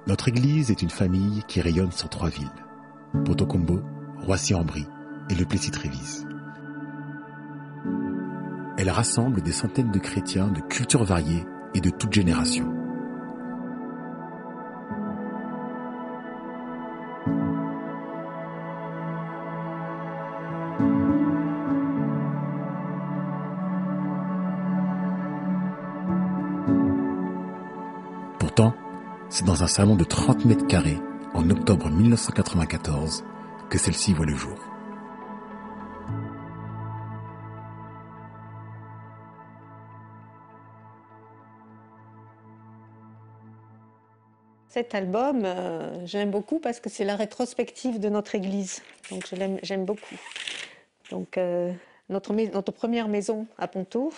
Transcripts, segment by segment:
Notre église est une famille qui rayonne sur 3 villes, Potocombo, Roissy-en-Brie et Le Plessis-Trévise. Elle rassemble des centaines de chrétiens de cultures variées et de toutes générations. Pourtant, c'est dans un salon de 30 mètres carrés, en octobre 1994, que celle-ci voit le jour. Cet album, j'aime beaucoup parce que c'est la rétrospective de notre église. Donc j'aime beaucoup. Donc notre première maison à Ponto,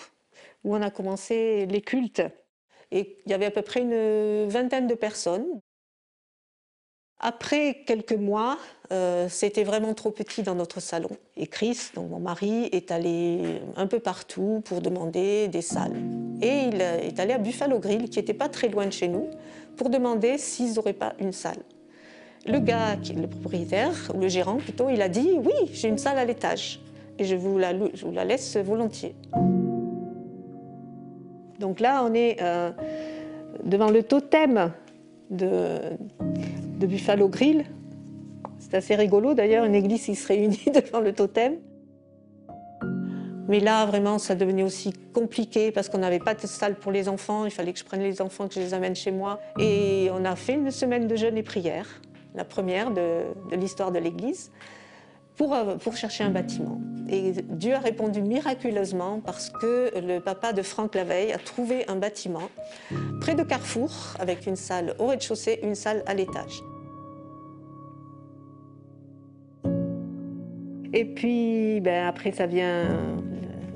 où on a commencé les cultes. Et il y avait à peu près une vingtaine de personnes. Après quelques mois, c'était vraiment trop petit dans notre salon. Et Chris, donc mon mari, est allé un peu partout pour demander des salles. Et il est allé à Buffalo Grill, qui n'était pas très loin de chez nous, pour demander s'ils n'auraient pas une salle. Le gars, le propriétaire, ou le gérant plutôt, il a dit « Oui, j'ai une salle à l'étage et je vous la laisse volontiers ». Donc là, on est devant le totem de Buffalo Grill. C'est assez rigolo d'ailleurs, une église qui se réunit devant le totem. Mais là, vraiment, ça devenait aussi compliqué parce qu'on n'avait pas de salle pour les enfants. Il fallait que je prenne les enfants, que je les amène chez moi. Et on a fait une semaine de jeûne et prière, la première de l'histoire de l'église, pour chercher un bâtiment. Et Dieu a répondu miraculeusement parce que le papa de Franck Laveille a trouvé un bâtiment près de Carrefour avec une salle au rez-de-chaussée, une salle à l'étage. Et puis, après, ça vient...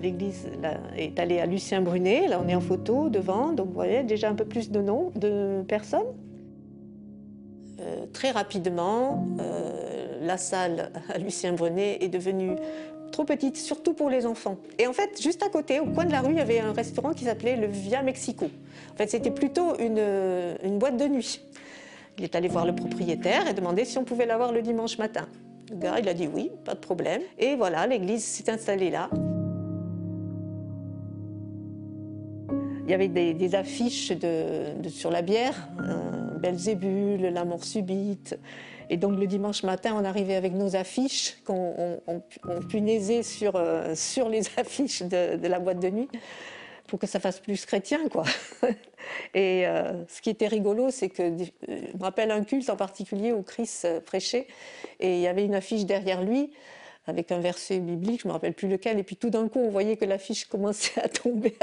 L'église est allée à Lucien Brunet, là on est en photo devant, donc vous voyez déjà un peu plus de personnes. Très rapidement, la salle à Lucien Brunet est devenue trop petite, surtout pour les enfants. Et en fait, juste à côté, au coin de la rue, il y avait un restaurant qui s'appelait le Via Mexico. En fait, c'était plutôt une boîte de nuit. Il est allé voir le propriétaire et demander si on pouvait l'avoir le dimanche matin. Le gars, il a dit oui, pas de problème. Et voilà, l'église s'est installée là. Il y avait des affiches sur la bière, Belzébul, la mort subite. Et donc le dimanche matin, on arrivait avec nos affiches qu'on punaisait sur les affiches de la boîte de nuit pour que ça fasse plus chrétien, quoi. Et ce qui était rigolo, c'est que je me rappelle un culte en particulier où Chris prêchait et il y avait une affiche derrière lui avec un verset biblique, je ne me rappelle plus lequel, et puis tout d'un coup, on voyait que l'affiche commençait à tomber,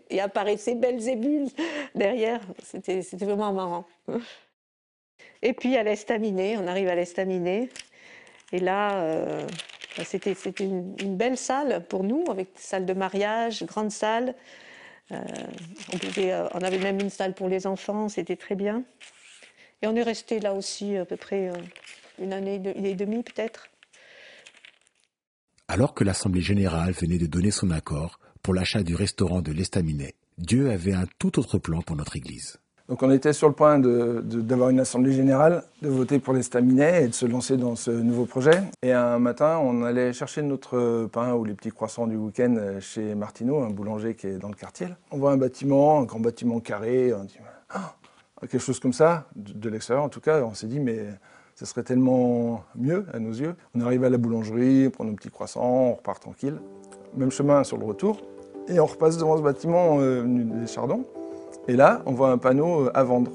et apparaissait Belzébul derrière. C'était vraiment marrant. Et puis à l'Estaminet, on arrive à l'Estaminet, et là, c'était une belle salle pour nous, avec salle de mariage, grande salle. On avait même une salle pour les enfants, c'était très bien. Et on est resté là aussi à peu près une année et demie peut-être. Alors que l'Assemblée générale venait de donner son accord pour l'achat du restaurant de l'Estaminet, Dieu avait un tout autre plan pour notre église. Donc on était sur le point d'avoir une assemblée générale, de voter pour l'Estaminet et de se lancer dans ce nouveau projet. Et un matin, on allait chercher notre pain ou les petits croissants du week-end chez Martineau, un boulanger qui est dans le quartier. On voit un bâtiment, un grand bâtiment carré, on dit, quelque chose comme ça, de l'extérieur en tout cas. On s'est dit, mais ce serait tellement mieux à nos yeux. On arrive à la boulangerie, on prend nos petits croissants, on repart tranquille. Même chemin sur le retour. Et on repasse devant ce bâtiment des Chardons. Et là, on voit un panneau à vendre,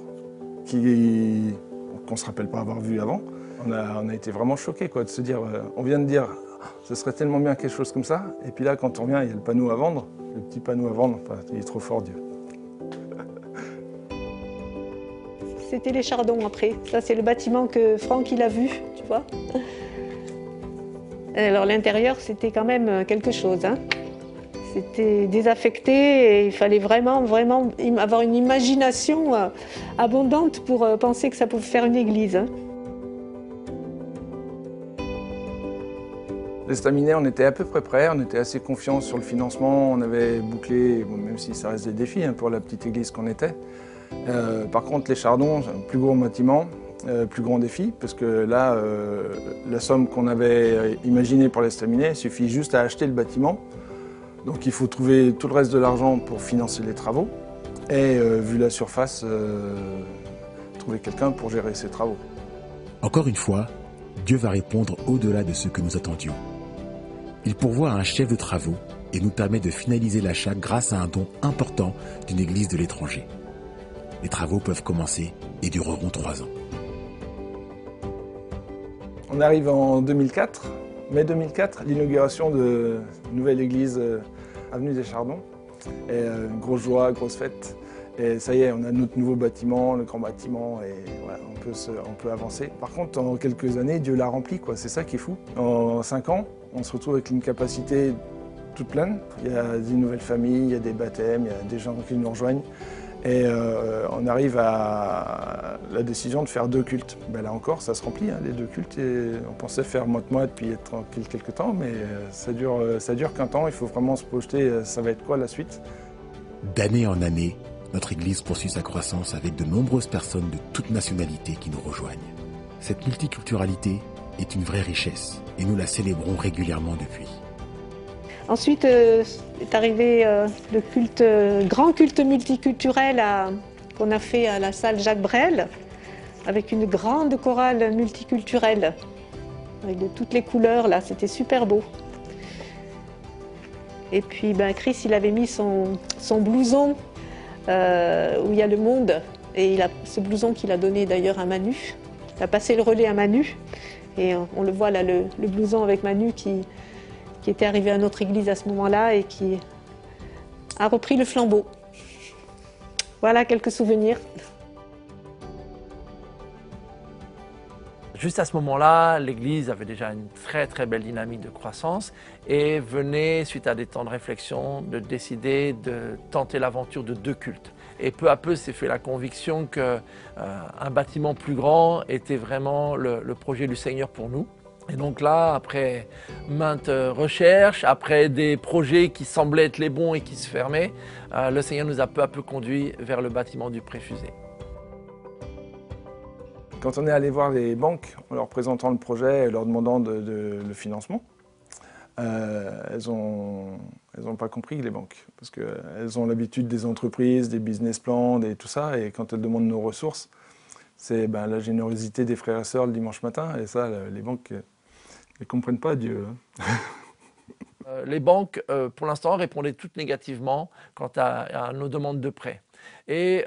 qu'on ne se rappelle pas avoir vu avant. On a été vraiment choqués de se dire, on vient de dire, ce serait tellement bien quelque chose comme ça. Et puis là, quand on vient, il y a le panneau à vendre, le petit panneau à vendre, il est trop fort, Dieu. C'était les Chardons après. Ça, c'est le bâtiment que Franck il a vu, tu vois. Alors l'intérieur, c'était quand même quelque chose, hein. C'était désaffecté et il fallait vraiment avoir une imagination abondante pour penser que ça pouvait faire une église. Hein. L'estaminet, on était à peu près prêts, on était assez confiants sur le financement, on avait bouclé, bon, même si ça reste des défis pour la petite église qu'on était. Par contre, les Chardons, plus gros bâtiment, plus grand défi, parce que là, la somme qu'on avait imaginée pour l'estaminet suffit juste à acheter le bâtiment. Donc il faut trouver tout le reste de l'argent pour financer les travaux. Et vu la surface, trouver quelqu'un pour gérer ces travaux. Encore une fois, Dieu va répondre au-delà de ce que nous attendions. Il pourvoit un chef de travaux et nous permet de finaliser l'achat grâce à un don important d'une église de l'étranger. Les travaux peuvent commencer et dureront 3 ans. On arrive en 2004, mai 2004, l'inauguration de nouvelle église avenue des Chardons. Et une grosse joie, grosse fête. Et ça y est, on a notre nouveau bâtiment, le grand bâtiment, et voilà, on peut avancer. Par contre, en quelques années, Dieu l'a rempli, quoi. C'est ça qui est fou. En 5 ans, on se retrouve avec une capacité toute pleine. Il y a des nouvelles familles, il y a des baptêmes, il y a des gens qui nous rejoignent. Et on arrive à la décision de faire 2 cultes. Ben là encore, ça se remplit, les 2 cultes. Et on pensait faire moite-moite puis être tranquille quelques temps, mais ça dure qu'un temps. Il faut vraiment se projeter, ça va être quoi la suite? D'année en année, notre Église poursuit sa croissance avec de nombreuses personnes de toutes nationalités qui nous rejoignent. Cette multiculturalité est une vraie richesse et nous la célébrons régulièrement depuis. Ensuite est arrivé le culte, grand culte multiculturel qu'on a fait à la salle Jacques Brel, avec une grande chorale multiculturelle, avec de toutes les couleurs, là, c'était super beau. Et puis Chris, il avait mis son blouson où il y a le monde, et ce blouson qu'il a donné d'ailleurs à Manu. Il a passé le relais à Manu, et on le voit là, le blouson avec Manu qui était arrivé à notre église à ce moment-là et qui a repris le flambeau. Voilà quelques souvenirs. Juste à ce moment-là, l'église avait déjà une très très belle dynamique de croissance et venait, suite à des temps de réflexion, de décider de tenter l'aventure de 2 cultes. Et peu à peu s'est fait la conviction qu'un bâtiment plus grand était vraiment le projet du Seigneur pour nous. Et donc là, après maintes recherches, après des projets qui semblaient être les bons et qui se fermaient, le Seigneur nous a peu à peu conduits vers le bâtiment du Pré-Fusée. Quand on est allé voir les banques en leur présentant le projet et leur demandant le financement, elles n'ont pas compris, les banques, parce qu'elles ont l'habitude des entreprises, des business plans, tout ça, et quand elles demandent nos ressources, c'est la générosité des frères et sœurs le dimanche matin, et ça, les banques ne comprennent pas Dieu. Les banques, pour l'instant, répondaient toutes négativement quant à nos demandes de prêt. Et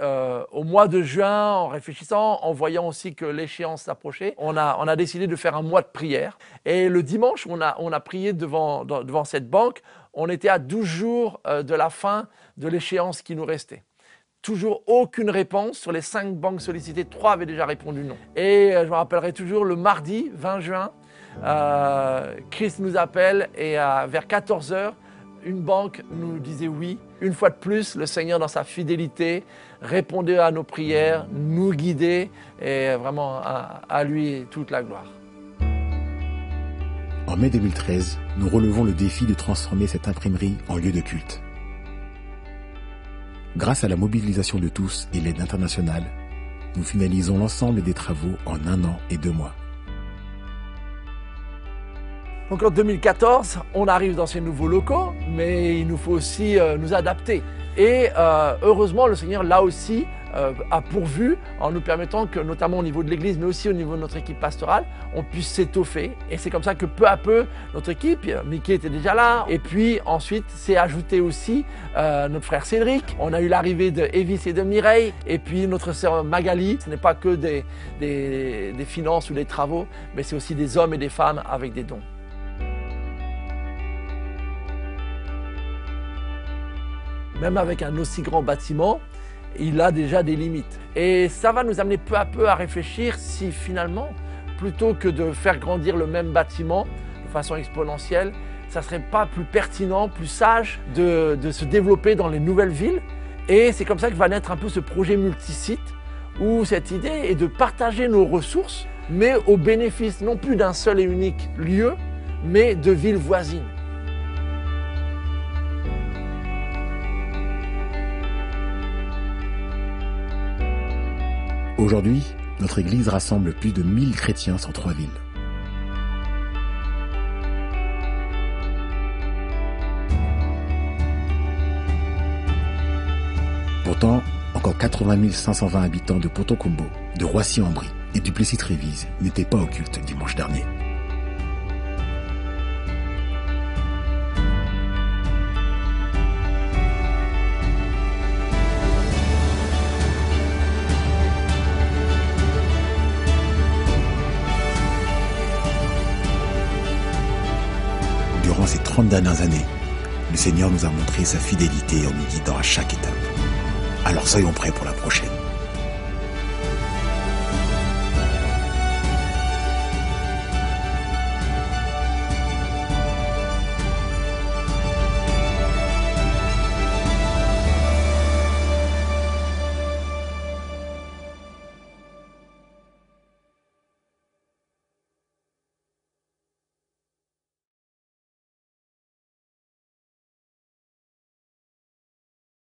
au mois de juin, en réfléchissant, en voyant aussi que l'échéance s'approchait, on a décidé de faire un mois de prière. Et le dimanche, on a prié devant cette banque. On était à 12 jours de la fin de l'échéance qui nous restait. Toujours aucune réponse. Sur les 5 banques sollicitées, 3 avaient déjà répondu non. Et je me rappellerai toujours, le mardi 20 juin, Chris nous appelle et vers 14 h, une banque nous disait oui. Une fois de plus, le Seigneur, dans sa fidélité, répondait à nos prières, nous guidait, et vraiment à lui toute la gloire. En mai 2013, nous relevons le défi de transformer cette imprimerie en lieu de culte. Grâce à la mobilisation de tous et l'aide internationale, nous finalisons l'ensemble des travaux en 1 an et 2 mois. Donc en 2014, on arrive dans ces nouveaux locaux, mais il nous faut aussi nous adapter. Et heureusement, le Seigneur, là aussi, a pourvu en nous permettant que, notamment au niveau de l'Église, mais aussi au niveau de notre équipe pastorale, on puisse s'étoffer. Et c'est comme ça que peu à peu, notre équipe, Mickey était déjà là, et puis ensuite s'est ajouté aussi notre frère Cédric. On a eu l'arrivée de Evis et de Mireille, et puis notre sœur Magali. Ce n'est pas que des finances ou des travaux, mais c'est aussi des hommes et des femmes avec des dons. Même avec un aussi grand bâtiment, il a déjà des limites. Et ça va nous amener peu à peu à réfléchir si finalement, plutôt que de faire grandir le même bâtiment de façon exponentielle, ça ne serait pas plus pertinent, plus sage de se développer dans les nouvelles villes. Et c'est comme ça que va naître un peu ce projet multisite, où cette idée est de partager nos ressources, mais au bénéfice non plus d'un seul et unique lieu, mais de villes voisines. Aujourd'hui, notre église rassemble plus de 1000 chrétiens sur 3 villes. Pourtant, encore 80 520 habitants de Ponton-Combo, de Roissy-en-Brie et du Plessis-Trévise n'étaient pas au culte dimanche dernier. Durant ces 30 dernières années, le Seigneur nous a montré sa fidélité en nous guidant à chaque étape. Alors soyons prêts pour la prochaine.